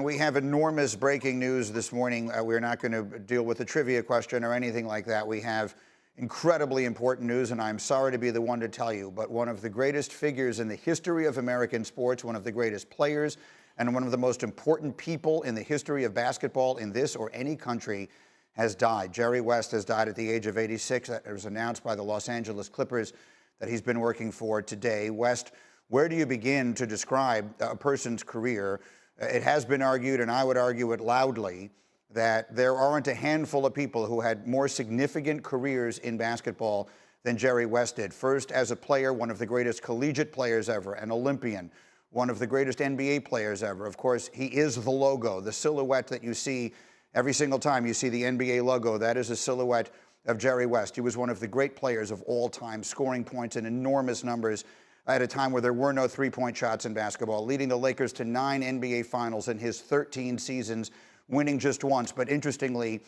We have enormous breaking news this morning. We're not going to deal with a trivia question or anything like that. We have incredibly important news, and I'm sorry to be the one to tell you, but one of the greatest figures in the history of American sports, one of the greatest players, and one of the most important people in the history of basketball in this or any country has died. Jerry West has died at the age of 86. That was announced by the Los Angeles Clippers that he's been working for today. West, where do you begin to describe a person's career? It has been argued, and I would argue it loudly, that there aren't a handful of people who had more significant careers in basketball than Jerry West did. First, as a player, one of the greatest collegiate players ever, an Olympian, one of the greatest NBA players ever. Of course, he is the logo, the silhouette that you see every single time you see the NBA logo. That is a silhouette of Jerry West. He was one of the great players of all time, scoring points in enormous numbers at a time where there were no three-point shots in basketball, leading the Lakers to 9 NBA Finals in his 13 seasons, winning just once. But interestingly,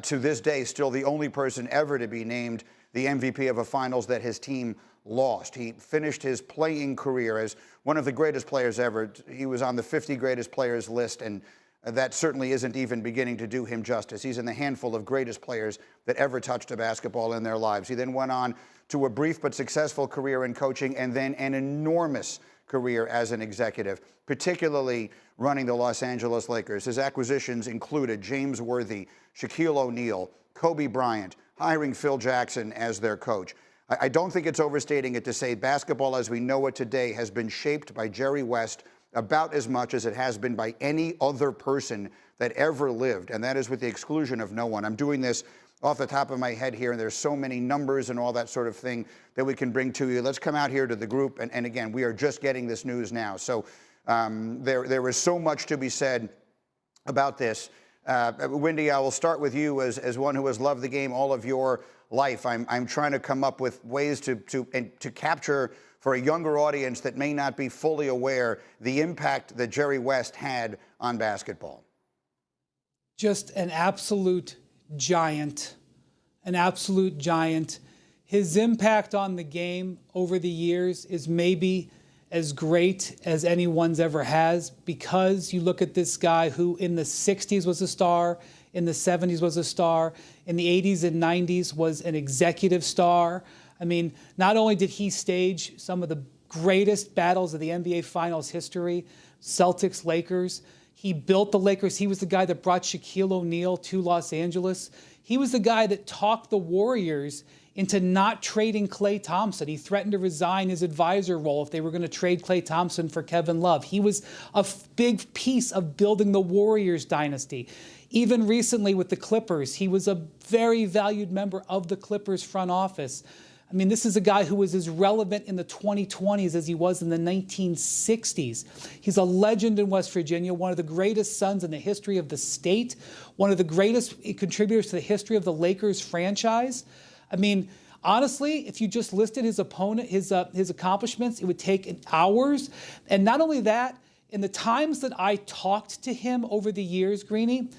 to this day, still the only person ever to be named the MVP of a Finals that his team lost. He finished his playing career as one of the greatest players ever. He was on the 50 greatest players list, and that certainly isn't even beginning to do him justice. He's in the handful of greatest players that ever touched a basketball in their lives. He then went on to a brief but successful career in coaching and then an enormous career as an executive, particularly running the Los Angeles Lakers. His acquisitions included James Worthy, Shaquille O'Neal, Kobe Bryant, hiring Phil Jackson as their coach. I don't think it's overstating it to say basketball as we know it today has been shaped by Jerry West about as much as it has been by any other person that ever lived, and that is with the exclusion of no one. I'm doing this off the top of my head here, and there's so many numbers and all that sort of thing that we can bring to you. Let's come out here to the group, and again, we are just getting this news now. So there is so much to be said about this. Wendy, I will start with you as one who has loved the game all of your life. I'm trying to come up with ways to capture for a younger audience that may not be fully aware the impact that Jerry West had on basketball. Just an absolute giant, an absolute giant. His impact on the game over the years is maybe as great as anyone's ever has, because you look at this guy who in the 60s was a star, in the 70s was a star, in the 80s and 90s was an executive star. I mean, not only did he stage some of the greatest battles of the NBA Finals history, Celtics, Lakers, he built the Lakers. He was the guy that brought Shaquille O'Neal to Los Angeles. He was the guy that talked the Warriors into not trading Klay Thompson. He threatened to resign his advisor role if they were going to trade Klay Thompson for Kevin Love. He was a big piece of building the Warriors dynasty. Even recently with the Clippers, he was a very valued member of the Clippers front office. I mean, this is a guy who was as relevant in the 2020s as he was in the 1960s. He's a legend in West Virginia, one of the greatest sons in the history of the state, one of the greatest contributors to the history of the Lakers franchise. I mean, honestly, if you just listed his accomplishments, it would take hours. And not only that, in the times that I talked to him over the years, Greeny,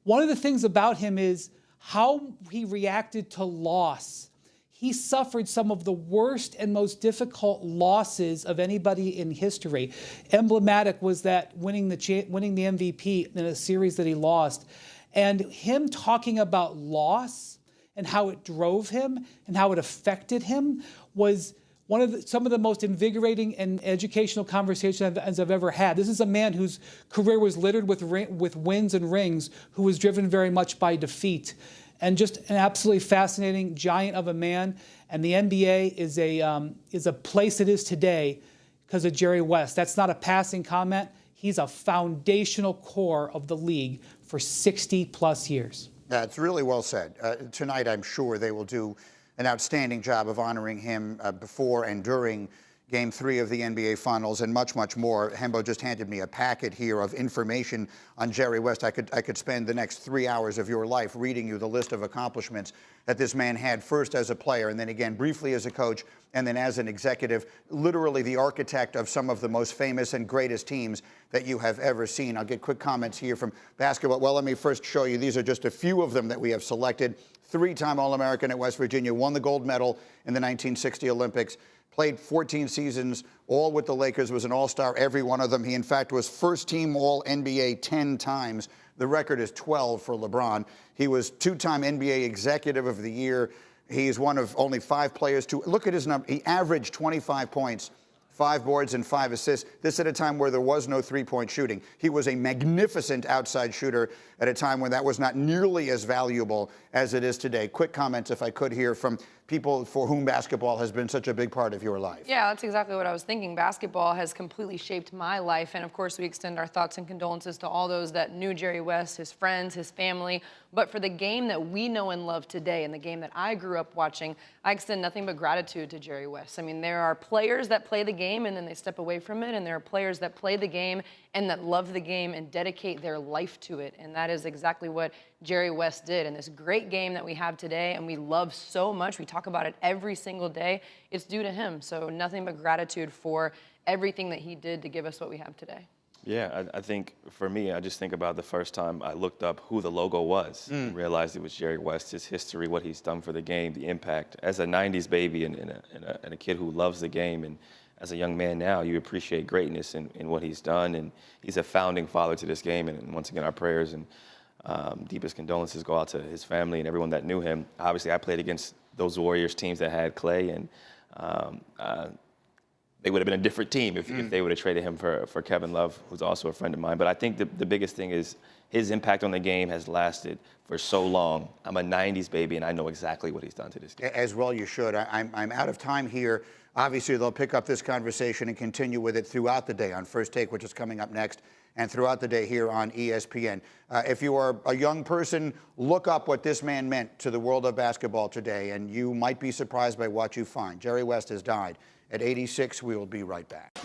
one of the things about him is how he reacted to loss. He suffered some of the worst and most difficult losses of anybody in history. Emblematic was that winning the MVP in a series that he lost. And him talking about loss and how it drove him and how it affected him was some of the most invigorating and educational conversations I've ever had. This is a man whose career was littered with wins and rings, who was driven very much by defeat. And just an absolutely fascinating giant of a man. And the NBA is a place it is today because of Jerry West. That's not a passing comment. He's a foundational core of the league for 60-plus years. That's really well said. Tonight, I'm sure they will do an outstanding job of honoring him before and during Game 3 of the NBA Finals and much, much more. Hembo just handed me a packet here of information on Jerry West. I could spend the next 3 hours of your life reading you the list of accomplishments that this man had, first as a player and then again briefly as a coach and then as an executive, literally the architect of some of the most famous and greatest teams that you have ever seen. I'll get quick comments here from basketball. Well, let me first show you. These are just a few of them that we have selected. 3-time All-American at West Virginia, won the gold medal in the 1960 Olympics. played 14 seasons, all with the Lakers, was an all-star every one of them. He, in fact, was first-team All-NBA 10 times. The record is 12 for LeBron. He was two-time NBA Executive of the Year. He's one of only 5 players to look at his number. He averaged 25 points, 5 boards, and 5 assists. This at a time where there was no three-point shooting. He was a magnificent outside shooter at a time when that was not nearly as valuable as it is today. Quick comments, if I could, hear from people for whom basketball has been such a big part of your life. Yeah, that's exactly what I was thinking. Basketball has completely shaped my life. And of course, we extend our thoughts and condolences to all those that knew Jerry West, his friends, his family. But for the game that we know and love today and the game that I grew up watching, I extend nothing but gratitude to Jerry West. I mean, there are players that play the game and then they step away from it. And there are players that play the game and that love the game and dedicate their life to it. And that is exactly what Jerry West did. And this great game that we have today and we love so much, we talk about it every single day, it's due to him. So nothing but gratitude for everything that he did to give us what we have today. Yeah, I think for me, I just think about the first time I looked up who the logo was and realized it was Jerry West, his history, what he's done for the game, the impact. As a 90s baby and a kid who loves the game, and as a young man now, you appreciate greatness in what he's done. And he's a founding father to this game. And once again, our prayers and deepest condolences go out to his family and everyone that knew him. Obviously, I played against those Warriors teams that had Clay, and they would have been a different team if they would have traded him for Kevin Love, who's also a friend of mine. But I think the biggest thing is his impact on the game has lasted for so long. I'm a 90s baby, and I know exactly what he's done to this game. As well you should. I'm out of time here. Obviously, they'll pick up this conversation and continue with it throughout the day on First Take, which is coming up next, and throughout the day here on ESPN. If you are a young person, look up what this man meant to the world of basketball today, and you might be surprised by what you find. Jerry West has died at 86. We will be right back.